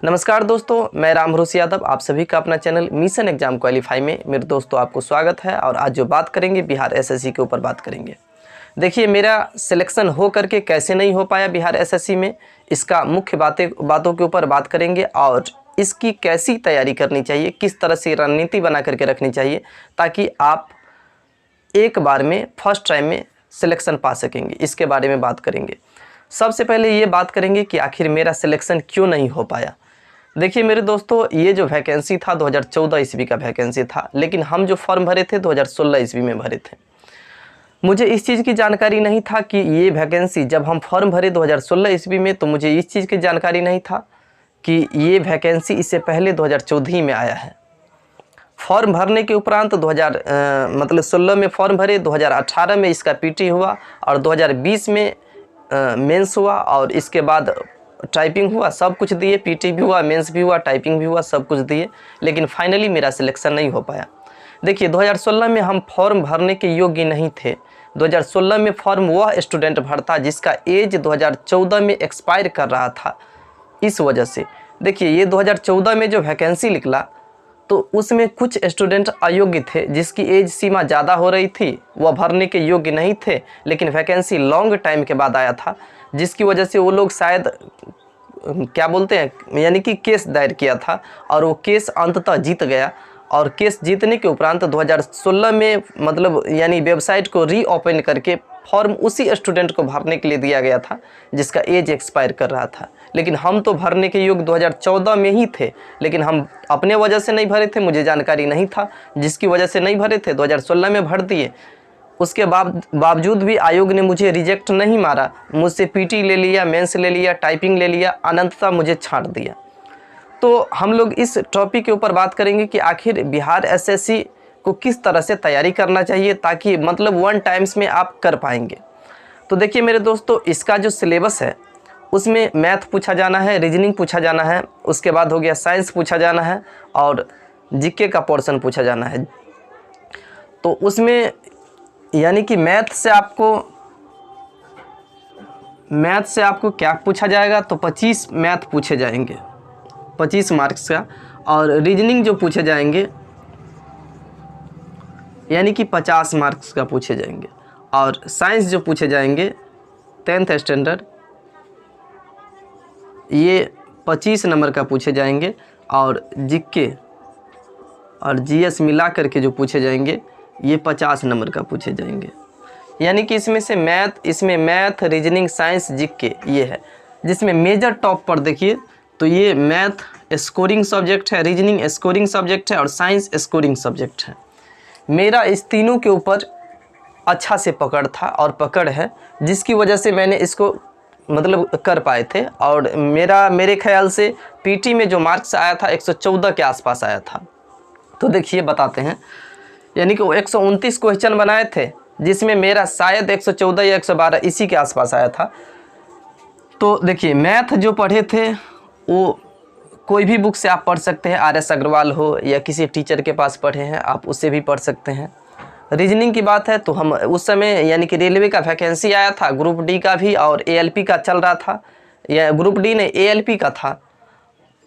नमस्कार दोस्तों, मैं राम भरोसे यादव आप सभी का अपना चैनल मिशन एग्जाम क्वालिफाई में मेरे दोस्तों आपको स्वागत है। और आज जो बात करेंगे बिहार एसएससी के ऊपर बात करेंगे। देखिए, मेरा सिलेक्शन हो करके कैसे नहीं हो पाया बिहार एसएससी में, इसका मुख्य बातों के ऊपर बात करेंगे और इसकी कैसी तैयारी करनी चाहिए, किस तरह से रणनीति बना करके रखनी चाहिए ताकि आप एक बार में फर्स्ट टाइम में सिलेक्शन पा सकेंगे, इसके बारे में बात करेंगे। सबसे पहले ये बात करेंगे कि आखिर मेरा सिलेक्शन क्यों नहीं हो पाया। देखिए मेरे दोस्तों, ये जो वैकेंसी था 2014 ईस्वी का वैकेंसी था, लेकिन हम जो फॉर्म भरे थे 2016 ईस्वी में भरे थे। मुझे इस चीज़ की जानकारी नहीं था कि ये वैकेंसी, जब हम फॉर्म भरे 2016 ईस्वी में तो मुझे इस चीज़ की जानकारी नहीं था कि ये वैकेंसी इससे पहले 2014 में आया है। फॉर्म भरने के उपरांत 2016 में फॉर्म भरे, 2018 में इसका पीटी हुआ और 2020 में मेंस हुआ और इसके बाद टाइपिंग हुआ, सब कुछ दिए, पीटी भी हुआ, मेंस भी हुआ, टाइपिंग भी हुआ, सब कुछ दिए, लेकिन फाइनली मेरा सिलेक्शन नहीं हो पाया। देखिए 2016 में हम फॉर्म भरने के योग्य नहीं थे। 2016 में फॉर्म वह स्टूडेंट भरता जिसका एज 2014 में एक्सपायर कर रहा था। इस वजह से देखिए ये 2014 में जो वैकेंसी निकला तो उसमें कुछ स्टूडेंट अयोग्य थे जिसकी एज सीमा ज़्यादा हो रही थी, वह भरने के योग्य नहीं थे, लेकिन वैकेंसी लॉन्ग टाइम के बाद आया था, जिसकी वजह से वो लोग शायद क्या बोलते हैं यानी कि केस दायर किया था और वो केस अंततः जीत गया। और केस जीतने के उपरांत 2016 में मतलब यानी वेबसाइट को रीओपन करके फॉर्म उसी स्टूडेंट को भरने के लिए दिया गया था जिसका एज एक्सपायर कर रहा था। लेकिन हम तो भरने के योग्य 2014 में ही थे, लेकिन हम अपने वजह से नहीं भरे थे, मुझे जानकारी नहीं था, जिसकी वजह से नहीं भरे थे 2016 में भर दिए। उसके बावजूद भी आयोग ने मुझे रिजेक्ट नहीं मारा, मुझसे पीटी ले लिया, मेंस ले लिया, टाइपिंग ले लिया, अनंततः मुझे छांट दिया। तो हम लोग इस टॉपिक के ऊपर बात करेंगे कि आखिर बिहार एसएससी को किस तरह से तैयारी करना चाहिए ताकि मतलब वन टाइम्स में आप कर पाएंगे। तो देखिए मेरे दोस्तों, इसका जो सिलेबस है उसमें मैथ पूछा जाना है, रीजनिंग पूछा जाना है, उसके बाद हो गया साइंस पूछा जाना है और जीके का पोर्शन पूछा जाना है। तो उसमें यानी कि मैथ से आपको क्या पूछा जाएगा, तो 25 मैथ पूछे जाएंगे 25 मार्क्स का, और रीजनिंग जो पूछे जाएंगे यानी कि 50 मार्क्स का पूछे जाएंगे, और साइंस जो पूछे जाएंगे 10th स्टैंडर्ड ये 25 नंबर का पूछे जाएंगे, और जीके और जीएस मिला करके जो पूछे जाएंगे ये 50 नंबर का पूछे जाएंगे। यानी कि इसमें मैथ, रीजनिंग, साइंस, जीके ये है, जिसमें मेजर टॉप पर देखिए तो ये मैथ स्कोरिंग सब्जेक्ट है, रीजनिंग स्कोरिंग सब्जेक्ट है और साइंस स्कोरिंग सब्जेक्ट है। मेरा इस तीनों के ऊपर अच्छा से पकड़ था और पकड़ है, जिसकी वजह से मैंने इसको मतलब कर पाए थे। और मेरे ख्याल से पीटी में जो मार्क्स आया था 114 के आसपास आया था। तो देखिए बताते हैं, यानी कि वो 129 क्वेश्चन बनाए थे, जिसमें मेरा शायद 114 या 112 इसी के आसपास आया था। तो देखिए मैथ जो पढ़े थे वो कोई भी बुक से आप पढ़ सकते हैं, RS अग्रवाल हो या किसी टीचर के पास पढ़े हैं आप उससे भी पढ़ सकते हैं। रीजनिंग की बात है तो हम उस समय यानी कि रेलवे का वैकेंसी आया था, ग्रुप डी का भी और ALP का चल रहा था, या ग्रुप डी ने ALP का था,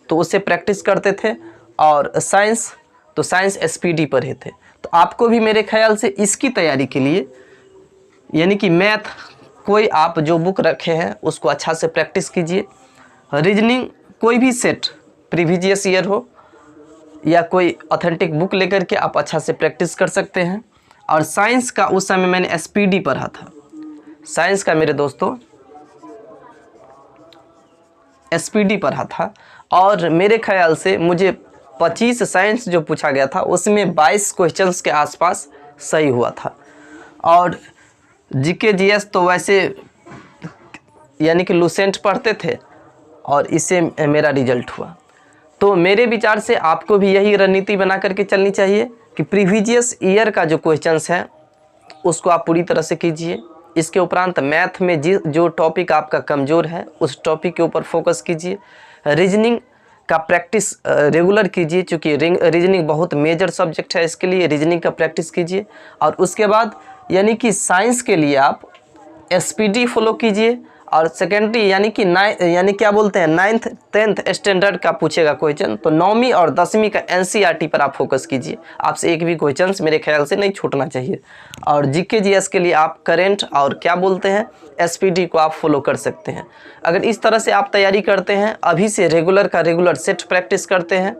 तो उससे प्रैक्टिस करते थे। और साइंस तो साइंस SPD पढ़े थे। तो आपको भी मेरे ख्याल से इसकी तैयारी के लिए यानी कि मैथ कोई आप जो बुक रखे हैं उसको अच्छा से प्रैक्टिस कीजिए। रीजनिंग कोई भी सेट प्रीवियस ईयर हो या कोई ऑथेंटिक बुक लेकर के आप अच्छा से प्रैक्टिस कर सकते हैं। और साइंस का उस समय मैंने SPD पढ़ा था, साइंस का मेरे दोस्तों SPD पढ़ा था, और मेरे ख्याल से मुझे 25 साइंस जो पूछा गया था उसमें 22 क्वेश्चंस के आसपास सही हुआ था। और जीके जीएस तो वैसे यानी कि लूसेंट पढ़ते थे और इससे मेरा रिजल्ट हुआ। तो मेरे विचार से आपको भी यही रणनीति बना करके चलनी चाहिए कि प्रीवियस ईयर का जो क्वेश्चंस हैं उसको आप पूरी तरह से कीजिए। इसके उपरांत मैथ में जो टॉपिक आपका कमज़ोर है उस टॉपिक के ऊपर फोकस कीजिए। रीजनिंग का प्रैक्टिस रेगुलर कीजिए, चूँकि रीजनिंग बहुत मेजर सब्जेक्ट है, इसके लिए रीजनिंग का प्रैक्टिस कीजिए। और उसके बाद यानी कि साइंस के लिए आप SPD फॉलो कीजिए और सेकेंडरी यानी कि यानी क्या बोलते हैं 9th 10th स्टैंडर्ड का पूछेगा क्वेश्चन, तो 9वीं और 10वीं का एनसीईआरटी पर आप फोकस कीजिए। आपसे एक भी क्वेश्चन मेरे ख्याल से नहीं छूटना चाहिए। और जीके जीएस के लिए आप करेंट और क्या बोलते हैं एसपीटी को आप फॉलो कर सकते हैं। अगर इस तरह से आप तैयारी करते हैं, अभी से रेगुलर का रेगुलर सेट प्रैक्टिस करते हैं,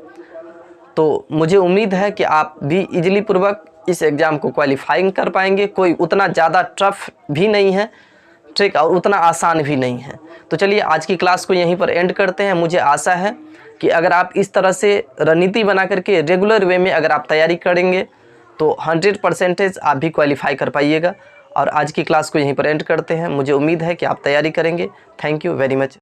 तो मुझे उम्मीद है कि आप भी इजीली पूर्वक इस एग्ज़ाम को क्वालिफाइंग कर पाएंगे। कोई उतना ज़्यादा टफ भी नहीं है, ठीक, और उतना आसान भी नहीं है। तो चलिए आज की क्लास को यहीं पर एंड करते हैं। मुझे आशा है कि अगर आप इस तरह से रणनीति बना करके रेगुलर वे में अगर आप तैयारी करेंगे तो 100% आप भी क्वालिफाई कर पाइएगा। और आज की क्लास को यहीं पर एंड करते हैं। मुझे उम्मीद है कि आप तैयारी करेंगे। Thank you very much.